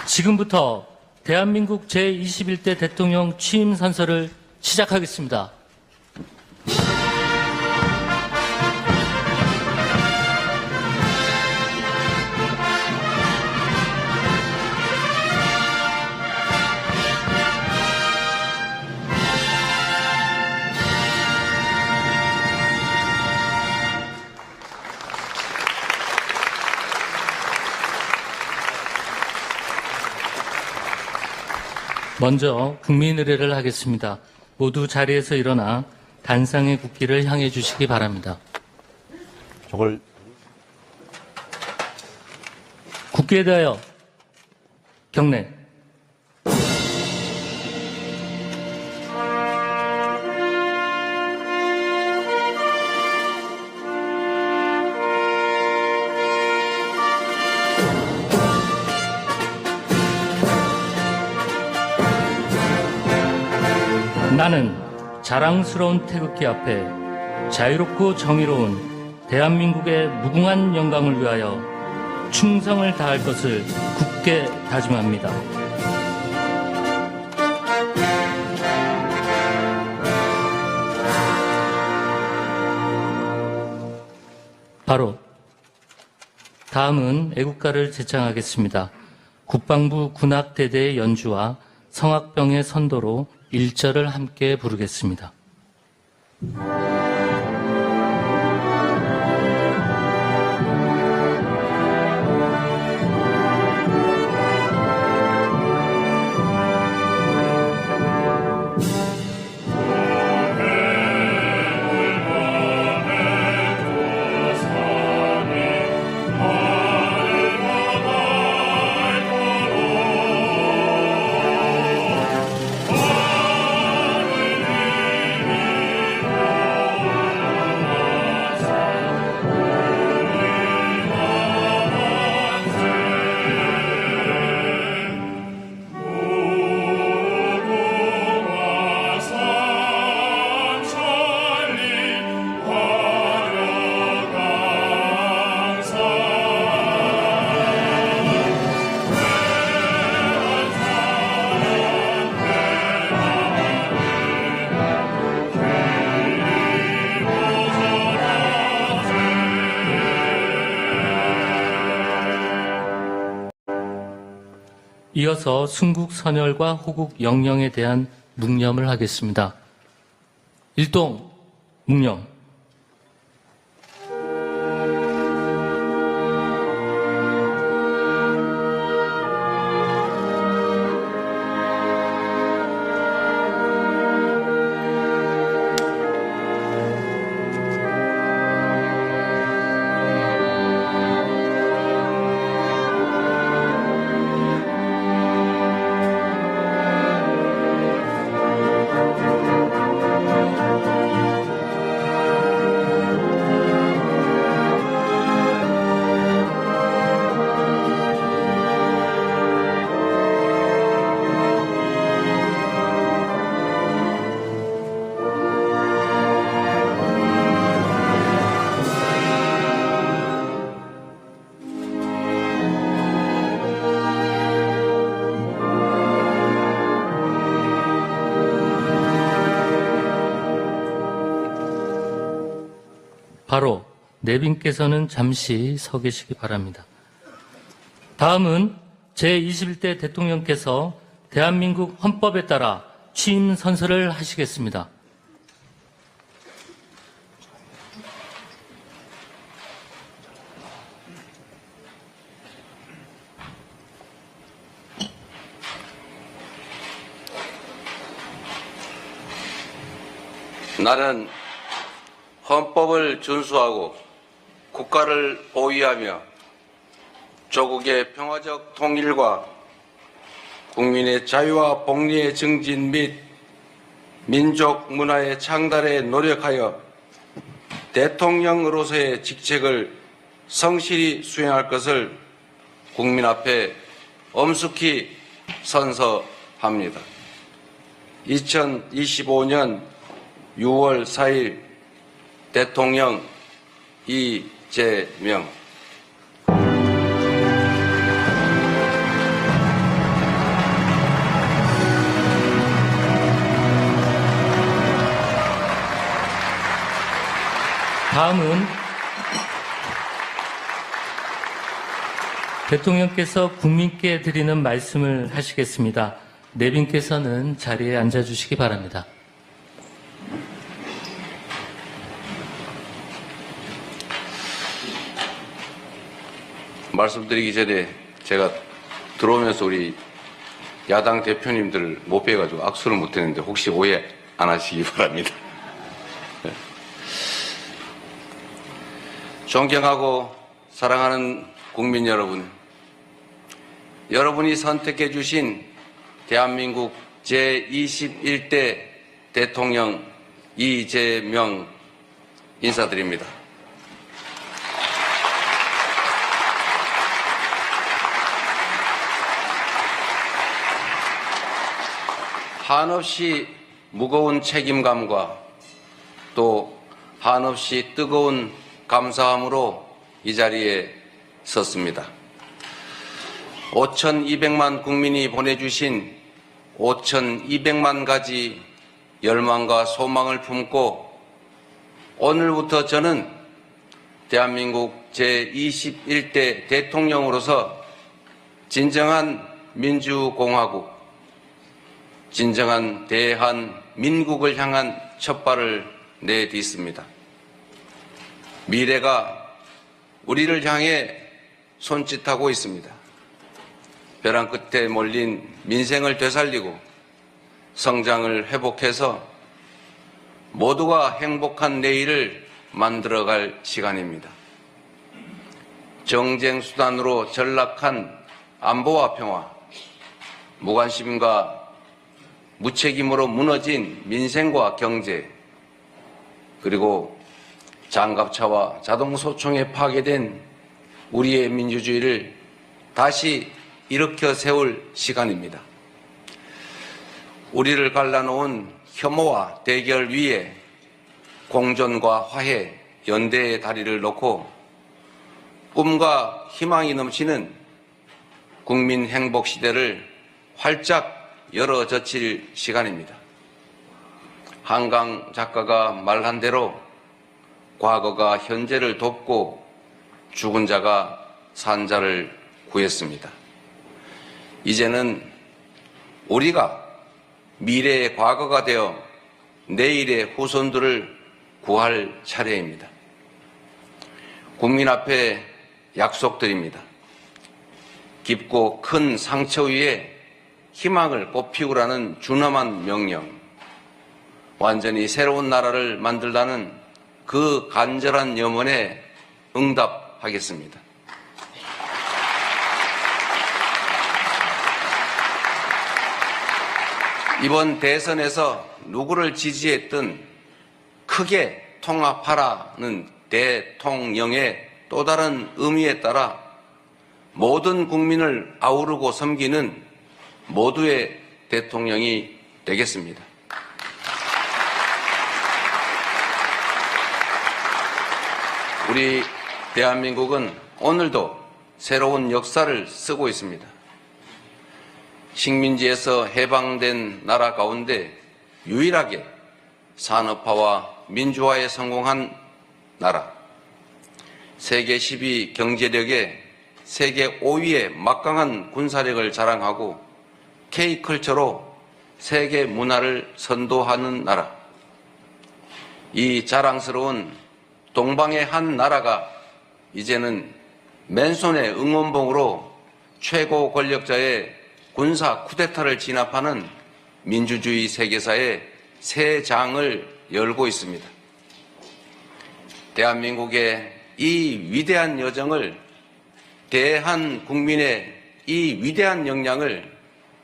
지금부터 대한민국 제21대 대통령 취임 선서를 시작하겠습니다. 먼저 국민의례를 하겠습니다. 모두 자리에서 일어나 단상의 국기를 향해 주시기 바랍니다. 저걸 국기에 대하여 경례. 나는 자랑스러운 태극기 앞에 자유롭고 정의로운 대한민국의 무궁한 영광을 위하여 충성을 다할 것을 굳게 다짐합니다. 바로 다음은 애국가를 제창하겠습니다. 국방부 군악대대의 연주와 성악병의 선도로 1절을 함께 부르겠습니다. 이어서 순국 선열과 호국 영령에 대한 묵념을 하겠습니다. 일동 묵념. 바로 내빈께서는 잠시 서 계시기 바랍니다. 다음은 제21대 대통령께서 대한민국 헌법에 따라 취임 선서를 하시겠습니다. 나는 헌법을 준수하고 국가를 보위하며 조국의 평화적 통일과 국민의 자유와 복리의 증진 및 민족 문화의 창달에 노력하여 대통령으로서의 직책을 성실히 수행할 것을 국민 앞에 엄숙히 선서합니다. 2025년 6월 4일 대통령 이재명. 다음은 대통령께서 국민께 드리는 말씀을 하시겠습니다. 내빈께서는 자리에 앉아주시기 바랍니다. 말씀드리기 전에 제가 들어오면서 우리 야당 대표님들을 못 뵈가지고 악수를 못 했는데 혹시 오해 안 하시기 바랍니다. 네. 존경하고 사랑하는 국민 여러분, 여러분이 선택해 주신 대한민국 제21대 대통령 이재명 인사드립니다. 한없이 무거운 책임감과 또 한없이 뜨거운 감사함으로 이 자리에 섰습니다. 5,200만 국민이 보내주신 5,200만 가지 열망과 소망을 품고 오늘부터 저는 대한민국 제21대 대통령으로서 진정한 민주공화국, 진정한 대한민국을 향한 첫발을 내딛습니다. 미래가 우리를 향해 손짓하고 있습니다. 벼랑 끝에 몰린 민생을 되살리고 성장을 회복해서 모두가 행복한 내일을 만들어갈 시간입니다. 정쟁 수단으로 전락한 안보와 평화, 무관심과 무책임으로 무너진 민생과 경제, 그리고 장갑차와 자동소총에 파괴된 우리의 민주주의를 다시 일으켜 세울 시간입니다. 우리를 갈라놓은 혐오와 대결 위에 공존과 화해, 연대의 다리를 놓고 꿈과 희망이 넘치는 국민 행복 시대를 활짝 열어젖힐 시간입니다. 한강 작가가 말한 대로 과거가 현재를 돕고 죽은 자가 산 자를 구했습니다. 이제는 우리가 미래의 과거가 되어 내일의 후손들을 구할 차례입니다. 국민 앞에 약속드립니다. 깊고 큰 상처 위에 희망을 꽃피우라는 준엄한 명령, 완전히 새로운 나라를 만들라는 그 간절한 염원에 응답하겠습니다. 이번 대선에서 누구를 지지했든 크게 통합하라는 대통령의 또 다른 의미에 따라 모든 국민을 아우르고 섬기는 모두의 대통령이 되겠습니다. 우리 대한민국은 오늘도 새로운 역사를 쓰고 있습니다. 식민지에서 해방된 나라 가운데 유일하게 산업화와 민주화에 성공한 나라, 세계 10위 경제력에 세계 5위의 막강한 군사력을 자랑하고 K컬처로 세계 문화를 선도하는 나라, 이 자랑스러운 동방의 한 나라가 이제는 맨손의 응원봉으로 최고 권력자의 군사 쿠데타를 진압하는 민주주의 세계사의 새 장을 열고 있습니다. 대한민국의 이 위대한 여정을, 대한국민의 이 위대한 역량을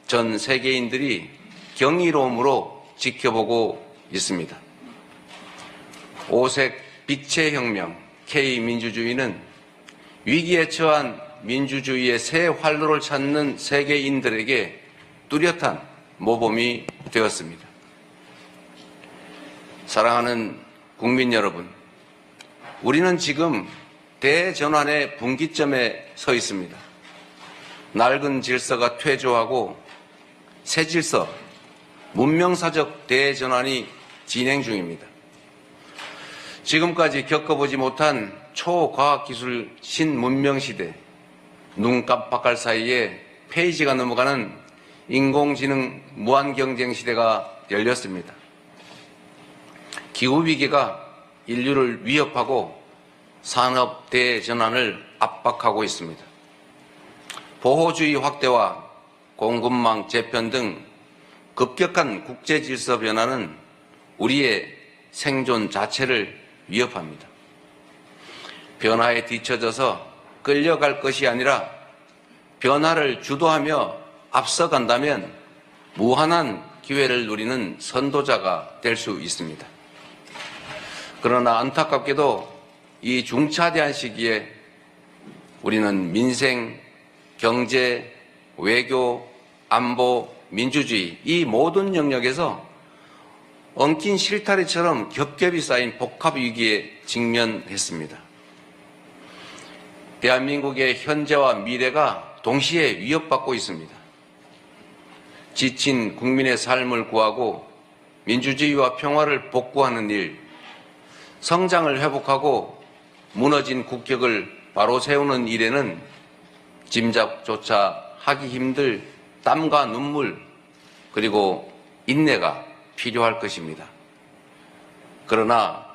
전 세계인들이 경이로움으로 지켜보고 있습니다. 오색 빛의 혁명 K민주주의는 위기에 처한 민주주의의 새 활로를 찾는 세계인들에게 뚜렷한 모범이 되었습니다. 사랑하는 국민 여러분, 우리는 지금 대전환의 분기점에 서 있습니다. 낡은 질서가 퇴조하고 새 질서, 문명사적 대전환이 진행 중입니다. 지금까지 겪어보지 못한 초과학기술 신문명시대, 눈 깜빡할 사이에 페이지가 넘어가는 인공지능 무한경쟁시대가 열렸습니다. 기후위기가 인류를 위협하고 산업 대전환을 압박하고 있습니다. 보호주의 확대와 공급망 재편 등 급격한 국제질서 변화는 우리의 생존 자체를 위협합니다. 변화에 뒤처져서 끌려갈 것이 아니라 변화를 주도하며 앞서간다면 무한한 기회를 누리는 선도자가 될 수 있습니다. 그러나 안타깝게도 이 중차대한 시기에 우리는 민생, 경제, 외교, 안보, 민주주의 이 모든 영역에서 엉킨 실타래처럼 겹겹이 쌓인 복합 위기에 직면했습니다. 대한민국의 현재와 미래가 동시에 위협받고 있습니다. 지친 국민의 삶을 구하고 민주주의와 평화를 복구하는 일, 성장을 회복하고 무너진 국격을 바로 세우는 일에는 짐작조차 하기 힘들 땀과 눈물 그리고 인내가 필요할 것입니다. 그러나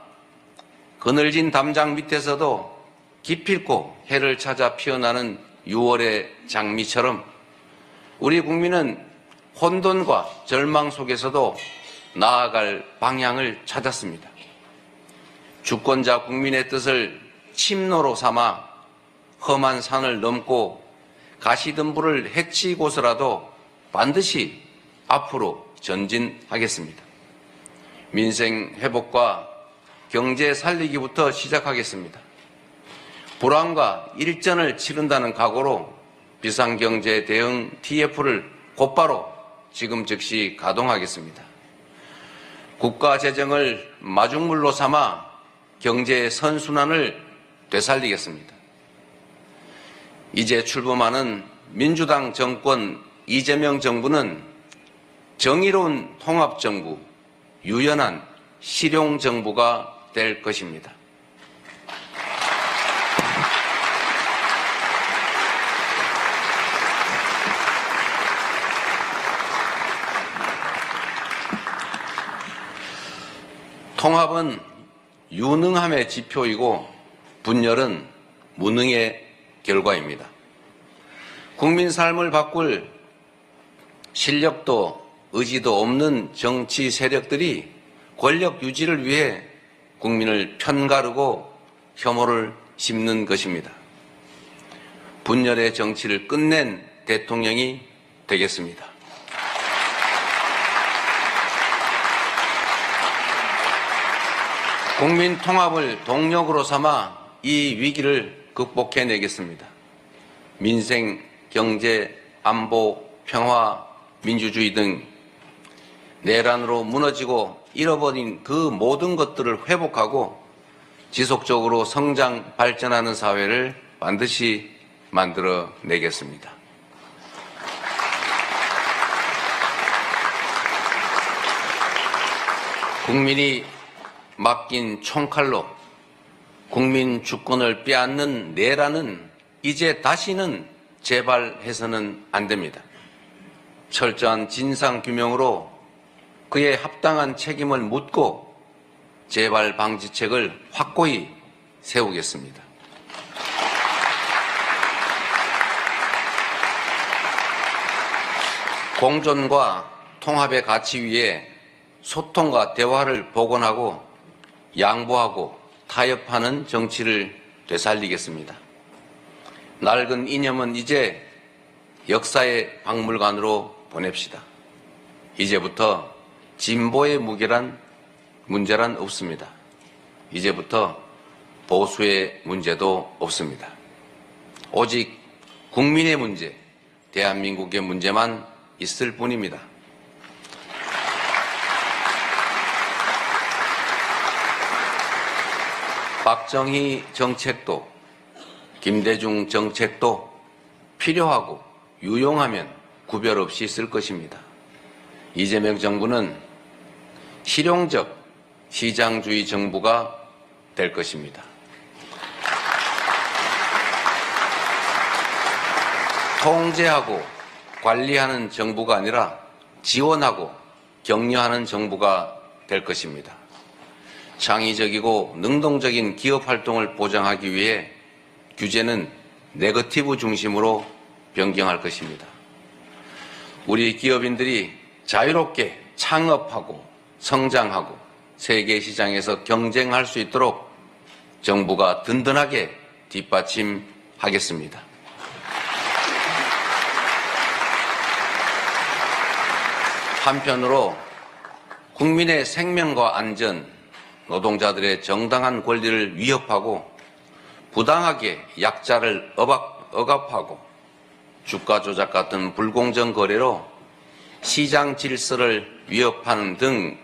그늘진 담장 밑에서도 기필코 해를 찾아 피어나는 6월의 장미처럼 우리 국민은 혼돈과 절망 속에서도 나아갈 방향을 찾았습니다. 주권자 국민의 뜻을 침노로 삼아 험한 산을 넘고 가시덤불을 헤치고서라도 반드시 앞으로 전진하겠습니다. 민생 회복과 경제 살리기부터 시작하겠습니다. 불황과 일전을 치른다는 각오로 비상경제 대응 TF를 곧바로 지금 즉시 가동하겠습니다. 국가 재정을 마중물로 삼아 경제 선순환을 되살리겠습니다. 이제 출범하는 민주당 정권 이재명 정부는 정의로운 통합정부, 유연한 실용정부가 될 것입니다. 통합은 유능함의 지표이고 분열은 무능의 결과입니다. 국민 삶을 바꿀 실력도 의지도 없는 정치 세력들이 권력 유지를 위해 국민을 편가르고 혐오를 심는 것입니다. 분열의 정치를 끝낸 대통령이 되겠습니다. 국민 통합을 동력으로 삼아 이 위기를 극복해내겠습니다. 민생, 경제, 안보, 평화, 민주주의 등 내란으로 무너지고 잃어버린 그 모든 것들을 회복하고 지속적으로 성장, 발전하는 사회를 반드시 만들어내겠습니다. 국민이 맡긴 총칼로 국민 주권을 빼앗는 내란은 이제 다시는 재발해서는 안 됩니다. 철저한 진상규명으로 그의 합당한 책임을 묻고 재발 방지책을 확고히 세우겠습니다. 공존과 통합의 가치 위에 소통과 대화를 복원하고 양보하고 타협하는 정치를 되살리겠습니다. 낡은 이념은 이제 역사의 박물관으로 보냅시다. 이제부터 진보의 문제란 없습니다. 이제부터 보수의 문제도 없습니다. 오직 국민의 문제, 대한민국의 문제만 있을 뿐입니다. 박정희 정책도 김대중 정책도 필요하고 유용하면 구별 없이 쓸 것입니다. 이재명 정부는 실용적 시장주의 정부가 될 것입니다. 통제하고 관리하는 정부가 아니라 지원하고 격려하는 정부가 될 것입니다. 창의적이고 능동적인 기업 활동을 보장하기 위해 규제는 네거티브 중심으로 변경할 것입니다. 우리 기업인들이 자유롭게 창업하고 성장하고 세계 시장에서 경쟁할 수 있도록 정부가 든든하게 뒷받침하겠습니다. 한편으로 국민의 생명과 안전, 노동자들의 정당한 권리를 위협하고 부당하게 약자를 억압하고 주가 조작 같은 불공정 거래로 시장 질서를 위협하는 등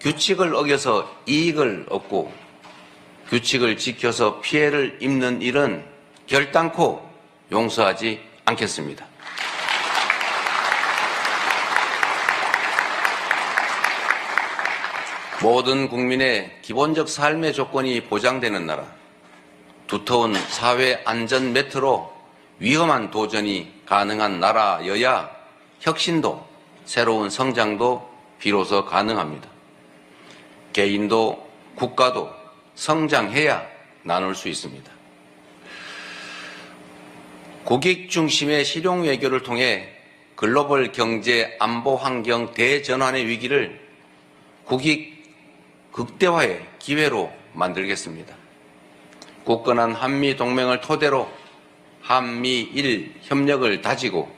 규칙을 어겨서 이익을 얻고 규칙을 지켜서 피해를 입는 일은 결단코 용서하지 않겠습니다. 모든 국민의 기본적 삶의 조건이 보장되는 나라, 두터운 사회 안전 매트로 위험한 도전이 가능한 나라여야 혁신도 새로운 성장도 비로소 가능합니다. 개인도 국가도 성장해야 나눌 수 있습니다. 국익 중심의 실용 외교를 통해 글로벌 경제 안보 환경 대전환의 위기를 국익 극대화의 기회로 만들겠습니다. 굳건한 한미 동맹을 토대로 한미일 협력을 다지고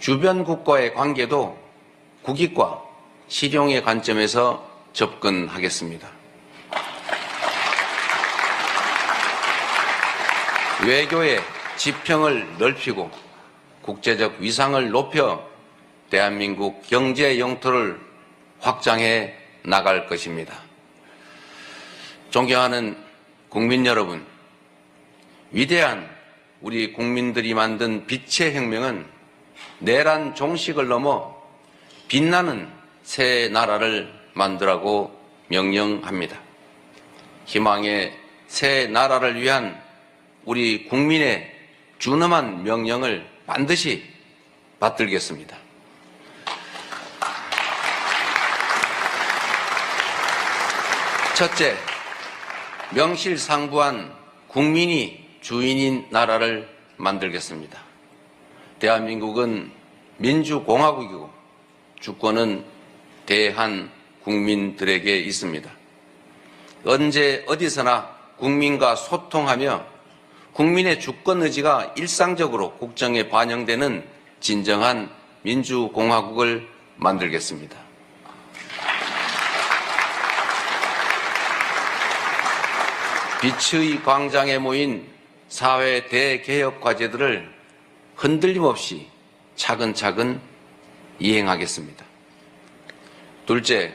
주변 국가의 관계도 국익과 실용의 관점에서 접근하겠습니다. 외교의 지평을 넓히고 국제적 위상을 높여 대한민국 경제 영토를 확장해 나갈 것입니다. 존경하는 국민 여러분, 위대한 우리 국민들이 만든 빛의 혁명은 내란 종식을 넘어 빛나는 새 나라를 만들라고 명령합니다. 희망의 새 나라를 위한 우리 국민의 준엄한 명령을 반드시 받들겠습니다. 첫째, 명실상부한 국민이 주인인 나라를 만들겠습니다. 대한민국은 민주공화국이고 주권은 대한 국민들에게 있습니다. 언제 어디서나 국민과 소통하며 국민의 주권 의지가 일상적으로 국정에 반영되는 진정한 민주공화국을 만들겠습니다. 빛의 광장에 모인 사회 대개혁 과제들을 흔들림 없이 차근차근 이행하겠습니다. 둘째,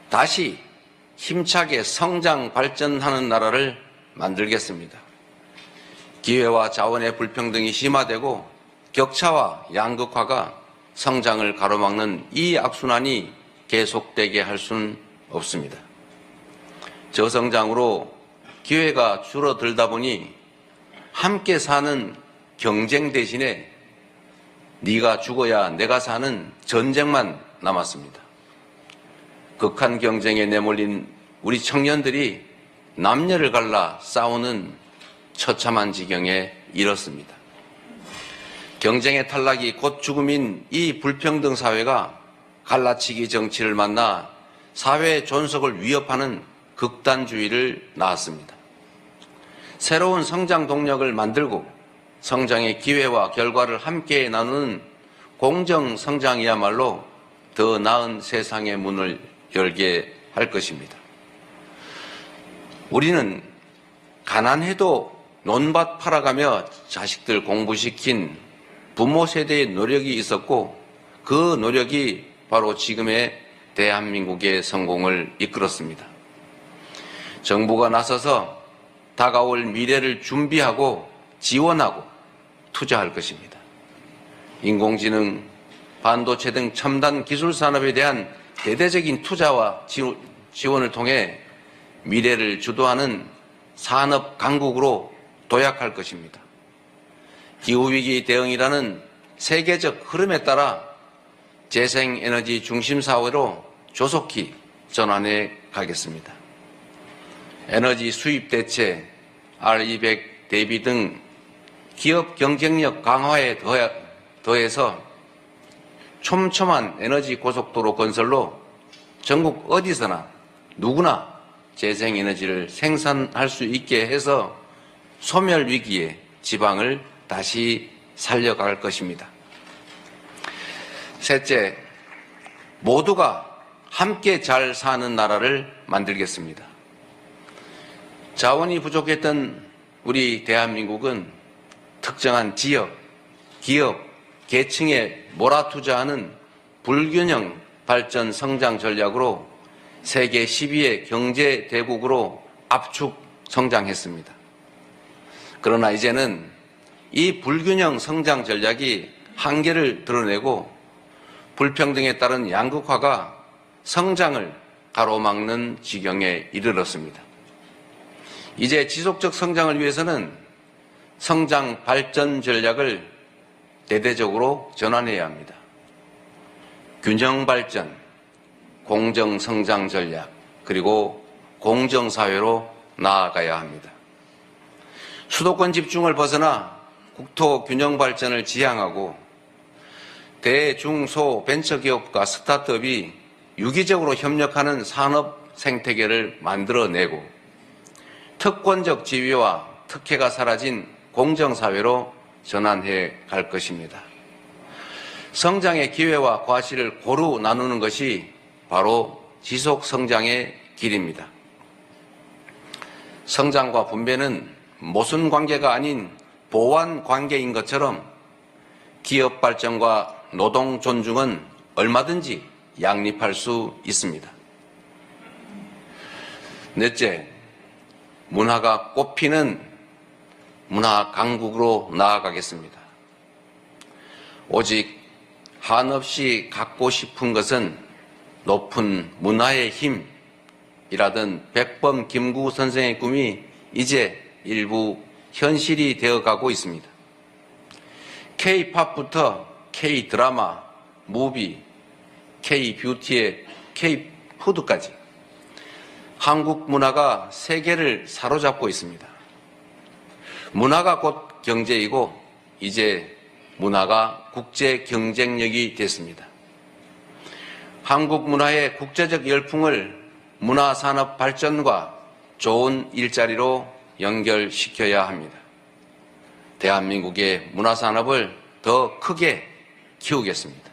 다시 힘차게 성장 발전하는 나라를 만들겠습니다. 기회와 자원의 불평등이 심화되고 격차와 양극화가 성장을 가로막는 이 악순환이 계속되게 할 수는 없습니다. 저성장으로 기회가 줄어들다 보니 함께 사는 경쟁 대신에 네가 죽어야 내가 사는 전쟁만 남았습니다. 극한 경쟁에 내몰린 우리 청년들이 남녀를 갈라 싸우는 처참한 지경에 이렇습니다. 경쟁의 탈락이 곧 죽음인 이 불평등 사회가 갈라치기 정치를 만나 사회의 존속을 위협하는 극단주의를 낳았습니다. 새로운 성장 동력을 만들고 성장의 기회와 결과를 함께 나누는 공정 성장이야말로 더 나은 세상의 문을 열게 할 것입니다. 우리는 가난해도 논밭 팔아가며 자식들 공부시킨 부모 세대의 노력이 있었고 그 노력이 바로 지금의 대한민국의 성공을 이끌었습니다. 정부가 나서서 다가올 미래를 준비하고 지원하고 투자할 것입니다. 인공지능, 반도체 등 첨단 기술 산업에 대한 대대적인 투자와 지원을 통해 미래를 주도하는 산업 강국으로 도약할 것입니다. 기후위기 대응이라는 세계적 흐름에 따라 재생에너지 중심 사회로 조속히 전환해 가겠습니다. 에너지 수입 대체, R200 대비 등 기업 경쟁력 강화에 더해서 촘촘한 에너지 고속도로 건설로 전국 어디서나 누구나 재생에너지를 생산할 수 있게 해서 소멸 위기에 지방을 다시 살려갈 것입니다. 셋째, 모두가 함께 잘 사는 나라를 만들겠습니다. 자원이 부족했던 우리 대한민국은 특정한 지역, 기업, 계층에 몰아투자하는 불균형 발전 성장 전략으로 세계 10위의 경제 대국으로 압축 성장했습니다. 그러나 이제는 이 불균형 성장 전략이 한계를 드러내고 불평등에 따른 양극화가 성장을 가로막는 지경에 이르렀습니다. 이제 지속적 성장을 위해서는 성장 발전 전략을 대대적으로 전환해야 합니다. 균형 발전, 공정 성장 전략, 그리고 공정 사회로 나아가야 합니다. 수도권 집중을 벗어나 국토 균형 발전을 지향하고 대, 중, 소 벤처기업과 스타트업이 유기적으로 협력하는 산업 생태계를 만들어내고 특권적 지위와 특혜가 사라진 공정사회로 전환해 갈 것입니다. 성장의 기회와 과실을 고루 나누는 것이 바로 지속 성장의 길입니다. 성장과 분배는 모순 관계가 아닌 보완 관계인 것처럼 기업 발전과 노동 존중은 얼마든지 양립할 수 있습니다. 넷째, 문화가 꽃피는 문화 강국으로 나아가겠습니다. 오직 한없이 갖고 싶은 것은 높은 문화의 힘이라던 백범 김구 선생의 꿈이 이제 일부 현실이 되어가고 있습니다. K-팝부터 K-드라마, 무비, K-뷰티의 K-푸드까지 한국 문화가 세계를 사로잡고 있습니다. 문화가 곧 경제이고 이제 문화가 국제 경쟁력이 됐습니다. 한국 문화의 국제적 열풍을 문화산업 발전과 좋은 일자리로 연결시켜야 합니다. 대한민국의 문화산업을 더 크게 키우겠습니다.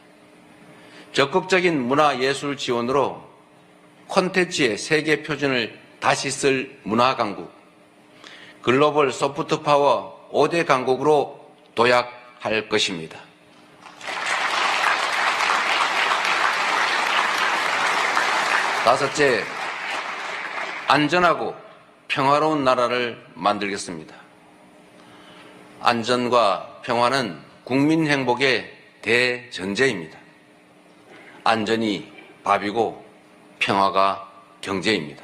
적극적인 문화예술 지원으로 콘텐츠의 세계 표준을 다시 쓸 문화강국, 글로벌 소프트파워 5대 강국으로 도약할 것입니다. 다섯째, 안전하고 평화로운 나라를 만들겠습니다. 안전과 평화는 국민 행복의 대전제입니다. 안전이 밥이고 평화가 경제입니다.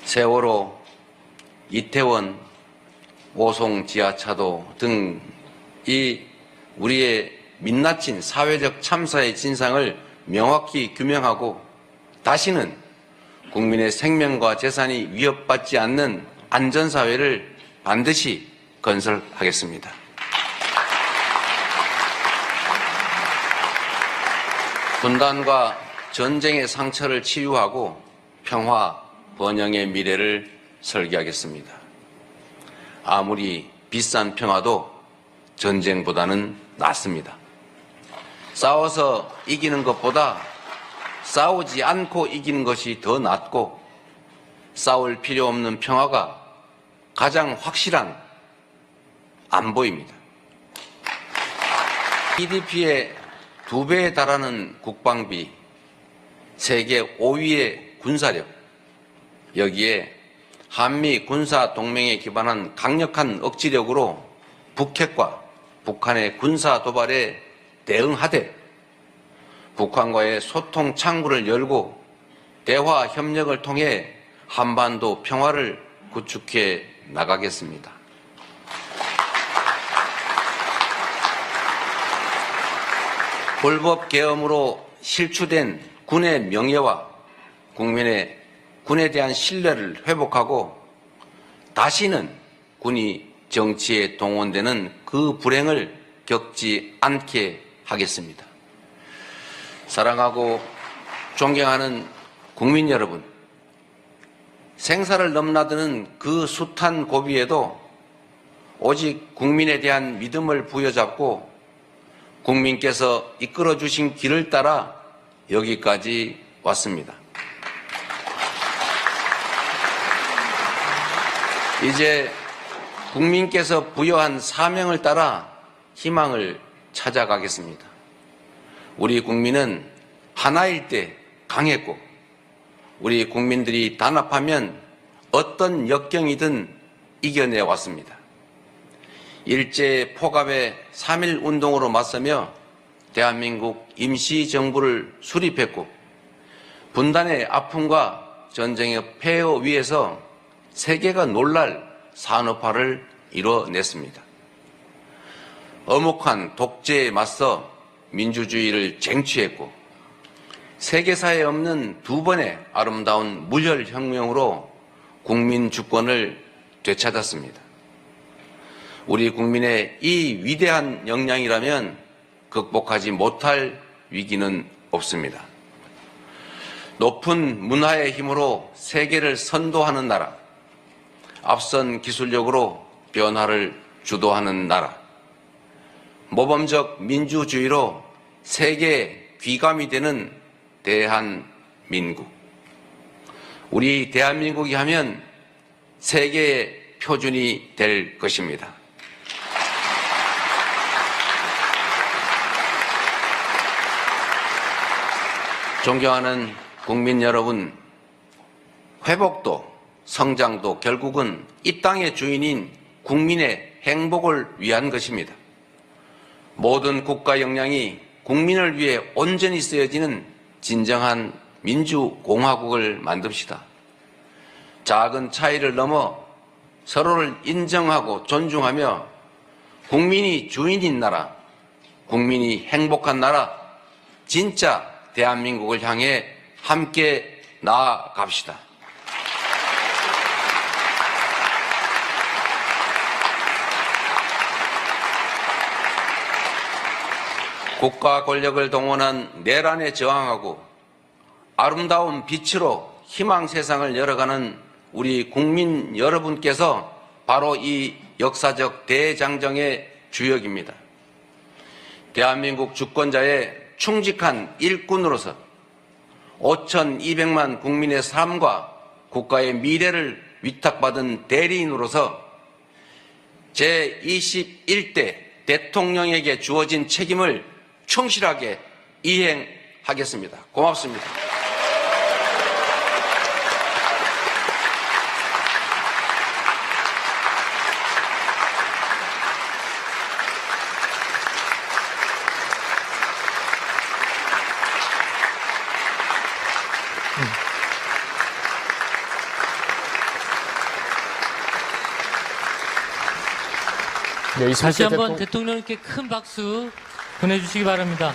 세월호, 이태원, 오송 지하차도 등 이 우리의 민낯진 사회적 참사의 진상을 명확히 규명하고 다시는 국민의 생명과 재산이 위협받지 않는 안전사회를 반드시 건설하겠습니다. 분단과 전쟁의 상처를 치유하고 평화, 번영의 미래를 설계하겠습니다. 아무리 비싼 평화도 전쟁보다는 낫습니다. 싸워서 이기는 것보다 싸우지 않고 이기는 것이 더 낫고 싸울 필요 없는 평화가 가장 확실한 안보입니다. GDP의 2배에 달하는 국방비, 세계 5위의 군사력, 여기에 한미 군사 동맹에 기반한 강력한 억지력으로 북핵과 북한의 군사 도발에 대응하되 북한과의 소통 창구를 열고 대화 협력을 통해 한반도 평화를 구축해 나가겠습니다. 불법 계엄으로 실추된 군의 명예와 군에 대한 신뢰를 회복하고 다시는 군이 정치에 동원되는 그 불행을 겪지 않게 하겠습니다. 사랑하고 존경하는 국민 여러분, 생사를 넘나드는 그 숱한 고비에도 오직 국민에 대한 믿음을 부여잡고 국민께서 이끌어 주신 길을 따라 여기까지 왔습니다. 이제 국민께서 부여한 사명을 따라 희망을 찾아가겠습니다. 우리 국민은 하나일 때 강했고 우리 국민들이 단합하면 어떤 역경이든 이겨내 왔습니다. 일제 포갑의 3.1 운동으로 맞서며 대한민국 임시정부를 수립했고 분단의 아픔과 전쟁의 폐허 위에서 세계가 놀랄 산업화를 이뤄냈습니다. 엄혹한 독재에 맞서 민주주의를 쟁취했고 세계사에 없는 두 번의 아름다운 무혈혁명으로 국민 주권을 되찾았습니다. 우리 국민의 이 위대한 역량이라면 극복하지 못할 위기는 없습니다. 높은 문화의 힘으로 세계를 선도하는 나라, 앞선 기술력으로 변화를 주도하는 나라, 모범적 민주주의로 세계의 귀감이 되는 대한민국. 우리 대한민국이 하면 세계의 표준이 될 것입니다. 존경하는 국민 여러분, 회복도 성장도 결국은 이 땅의 주인인 국민의 행복을 위한 것입니다. 모든 국가 역량이 국민을 위해 온전히 쓰여지는 진정한 민주공화국을 만듭시다. 작은 차이를 넘어 서로를 인정하고 존중하며 국민이 주인인 나라, 국민이 행복한 나라, 진짜 대한민국을 향해 함께 나아갑시다. 국가 권력을 동원한 내란에 저항하고 아름다운 빛으로 희망 세상을 열어가는 우리 국민 여러분께서 바로 이 역사적 대장정의 주역입니다. 대한민국 주권자의 충직한 일꾼으로서 5,200만 국민의 삶과 국가의 미래를 위탁받은 대리인으로서 제21대 대통령에게 주어진 책임을 충실하게 이행하겠습니다. 고맙습니다. 네, 다시 한번 대통령님께 큰 박수 보내주시기 바랍니다.